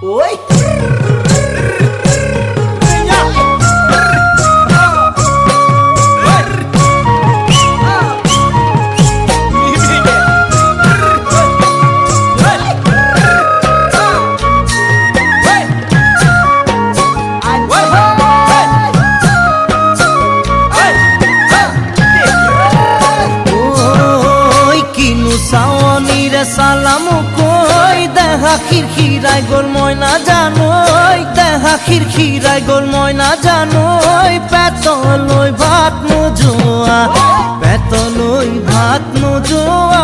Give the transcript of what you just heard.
ওই সালাম কই দেখা খিরখিরাই গোল ময়না জানোই দেখা খিরখিরাই গোল ময়না জানোই পেতলই ভাত নোজোয়া পেতলই ভাত নোজোয়া